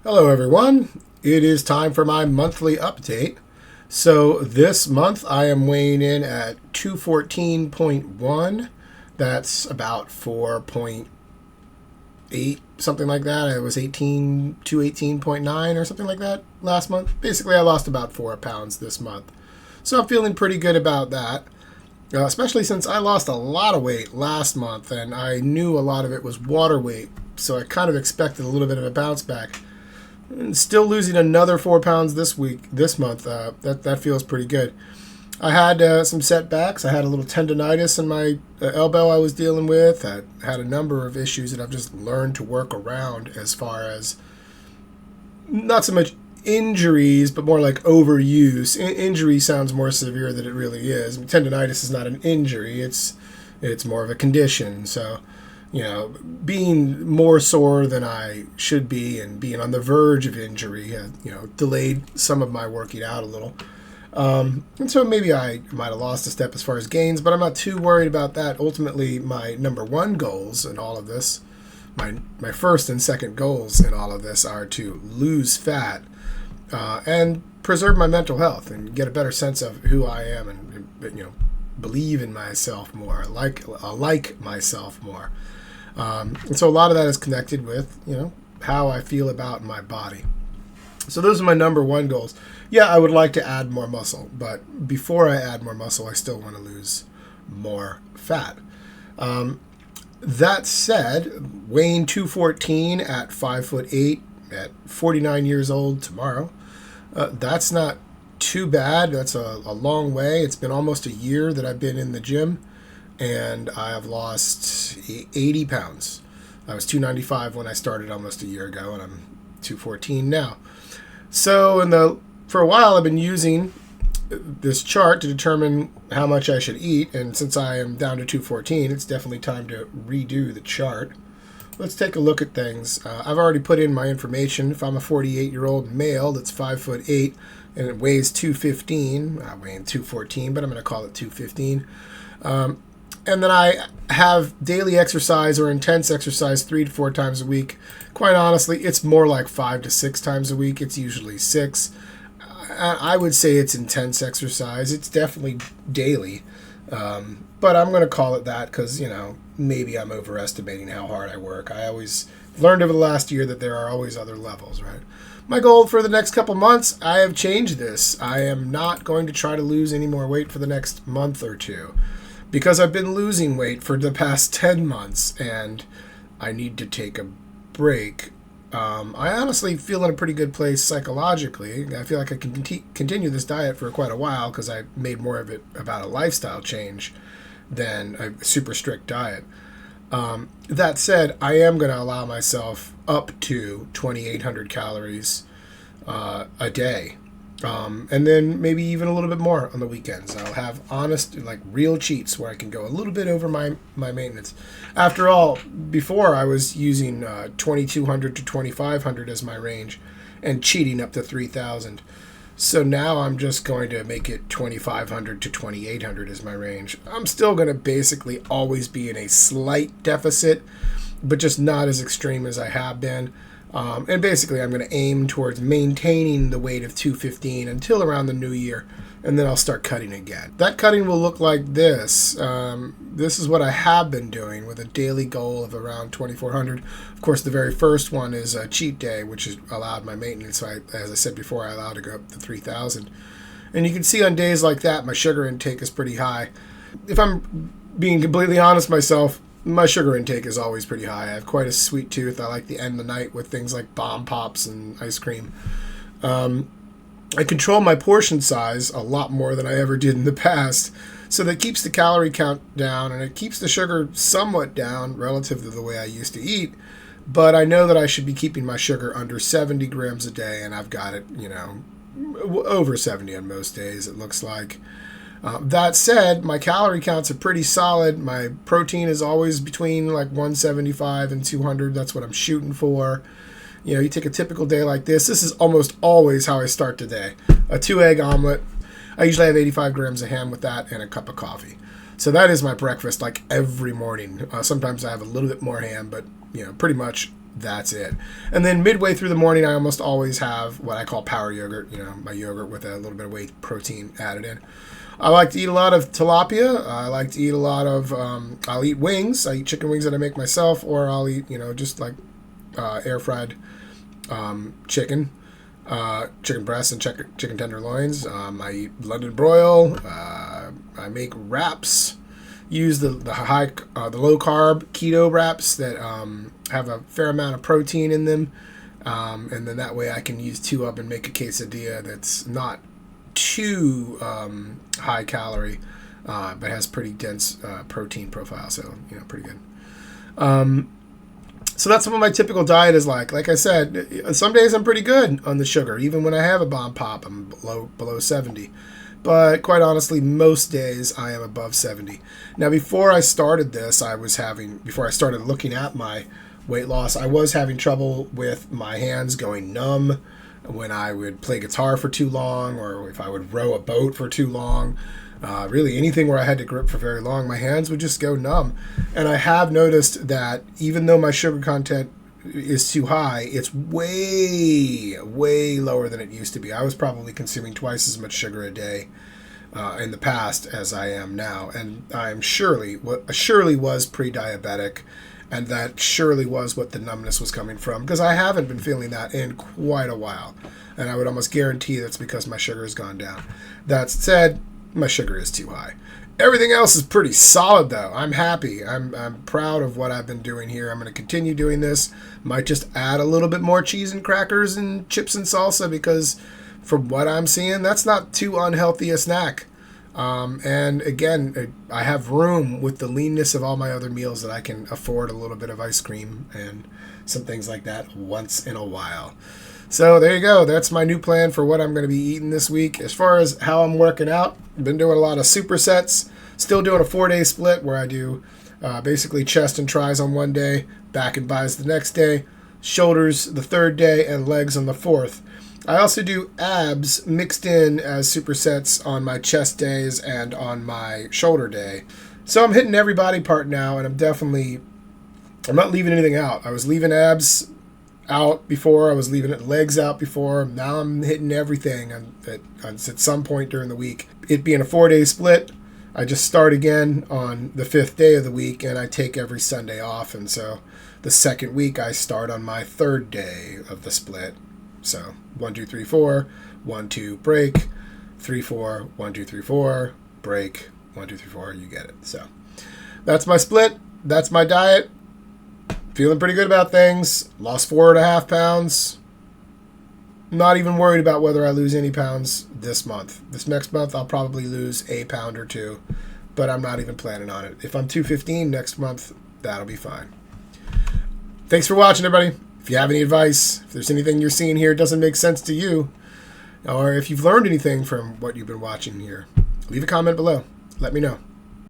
Hello everyone, it is time for my monthly update. So this month I am weighing in at 214.1. That's about 4.8, something like that. I was 218.9 or something like that last month. Basically I lost about 4 pounds this month. So I'm feeling pretty good about that. Especially since I lost a lot of weight last month and I knew a lot of it was water weight. So I kind of expected a little bit of a bounce back. And still losing another 4 pounds this month. That feels pretty good. I had some setbacks. I had a little tendonitis in my elbow I was dealing with. I had a number of issues that I've just learned to work around, as far as not so much injuries, but more like overuse. Injury sounds more severe than it really is. Tendonitis is not an injury. It's more of a condition. So, being more sore than I should be and being on the verge of injury, delayed some of my working out a little. And so maybe I might have lost a step as far as gains, but I'm not too worried about that. Ultimately, my number one goals in all of this, my first and second goals in all of this, are to lose fat and preserve my mental health and get a better sense of who I am and believe in myself more, like myself more. And so a lot of that is connected with, how I feel about my body. So those are my number one goals. Yeah, I would like to add more muscle, but before I add more muscle, I still want to lose more fat. That said, weighing 214 at 5'8", at 49 years old tomorrow, that's not too bad. That's a long way. It's been almost a year that I've been in the gym, and I have lost 80 pounds. I was 295 when I started almost a year ago, and I'm 214 now. So for a while, I've been using this chart to determine how much I should eat, and since I am down to 214, it's definitely time to redo the chart. Let's take a look at things. I've already put in my information. If I'm a 48-year-old male that's 5'8", and it weighs 215, I'm weighing 214, but I'm going to call it 215. And then I have daily exercise or intense exercise 3 to 4 times a week. Quite honestly, it's more like 5 to 6 times a week. It's usually 6. I would say it's intense exercise. It's definitely daily. But I'm going to call it that because, maybe I'm overestimating how hard I work. I always learned over the last year that there are always other levels, right? My goal for the next couple months, I have changed this. I am not going to try to lose any more weight for the next month or two, because I've been losing weight for the past 10 months and I need to take a break. I honestly feel in a pretty good place psychologically. I feel like I can continue this diet for quite a while because I made more of it about a lifestyle change than a super strict diet. That said, I am going to allow myself up to 2,800 calories a day. And then maybe even a little bit more on the weekends. I'll have honest, real cheats where I can go a little bit over my maintenance. After all, before I was using 2,200 to 2,500 as my range and cheating up to 3,000. So now I'm just going to make it 2,500 to 2,800 as my range. I'm still going to basically always be in a slight deficit, but just not as extreme as I have been. And basically, I'm going to aim towards maintaining the weight of 215 until around the new year, and then I'll start cutting again. That cutting will look like this. This is what I have been doing with a daily goal of around 2,400. Of course, the very first one is a cheat day, which has allowed my maintenance. So as I said before, I allowed to go up to 3,000. And you can see on days like that, my sugar intake is pretty high. If I'm being completely honest myself, my sugar intake is always pretty high. I have quite a sweet tooth. I like to end the night with things like bomb pops and ice cream. I control my portion size a lot more than I ever did in the past, so that keeps the calorie count down and it keeps the sugar somewhat down relative to the way I used to eat. But I know that I should be keeping my sugar under 70 grams a day, and I've got it, over 70 on most days, it looks like. That said, my calorie counts are pretty solid. My protein is always between 175 and 200. That's what I'm shooting for. You take a typical day like this. This is almost always how I start the day. A 2-egg omelet. I usually have 85 grams of ham with that and a cup of coffee. So that is my breakfast every morning. Sometimes I have a little bit more ham, but pretty much That's it. And then midway through the morning, I almost always have what I call power yogurt, my yogurt with a little bit of whey protein added in. I like to eat a lot of tilapia. I like to eat a lot of, I'll eat wings. I eat chicken wings that I make myself, or I'll eat, just like air fried chicken breasts and chicken tenderloins. I eat London broil. I make wraps. Use the low carb keto wraps that have a fair amount of protein in them, and then that way I can use 2 up and make a quesadilla that's not too high calorie, but has pretty dense protein profile. So pretty good. So that's what my typical diet is like. Like I said, some days I'm pretty good on the sugar. Even when I have a bomb pop, I'm below 70. But quite honestly, most days I am above 70. Now, before I started looking at my weight loss, I was having trouble with my hands going numb when I would play guitar for too long, or if I would row a boat for too long. Really anything where I had to grip for very long, my hands would just go numb. And I have noticed that even though my sugar content is too high, it's way, way lower than it used to be. I was probably consuming twice as much sugar a day in the past as I am now. And I surely was pre-diabetic, and that surely was what the numbness was coming from, because I haven't been feeling that in quite a while. And I would almost guarantee that's because my sugar has gone down. That said, my sugar is too high. Everything else is pretty solid, though. I'm happy. I'm proud of what I've been doing here. I'm going to continue doing this. Might just add a little bit more cheese and crackers and chips and salsa, because from what I'm seeing, that's not too unhealthy a snack. And again, I have room with the leanness of all my other meals that I can afford a little bit of ice cream and some things like that once in a while. So there you go. That's my new plan for what I'm going to be eating this week. As far as how I'm working out, I've been doing a lot of supersets. Still doing a 4-day split where I do basically chest and tris on one day, back and bis the next day, shoulders the 3rd day, and legs on the 4th. I also do abs mixed in as supersets on my chest days and on my shoulder day. So I'm hitting every body part now, and I'm not leaving anything out. I was leaving abs out before, I was leaving legs out before. Now I'm hitting everything at some point during the week. It being a 4-day split, I just start again on the 5th day of the week, and I take every Sunday off. And so the 2nd week I start on my 3rd day of the split. So 1, 2, 3, 4, 1, 2, break, 3, 4, 1, 2, 3, 4, break, 1, 2, 3, 4. You get it. So that's my split. That's my diet. Feeling pretty good about things. Lost 4.5 pounds. Not even worried about whether I lose any pounds this month. This next month, I'll probably lose a pound or 2, but I'm not even planning on it. If I'm 215 next month, that'll be fine. Thanks for watching, everybody. If you have any advice, if there's anything you're seeing here doesn't make sense to you, or if you've learned anything from what you've been watching here, leave a comment below. Let me know.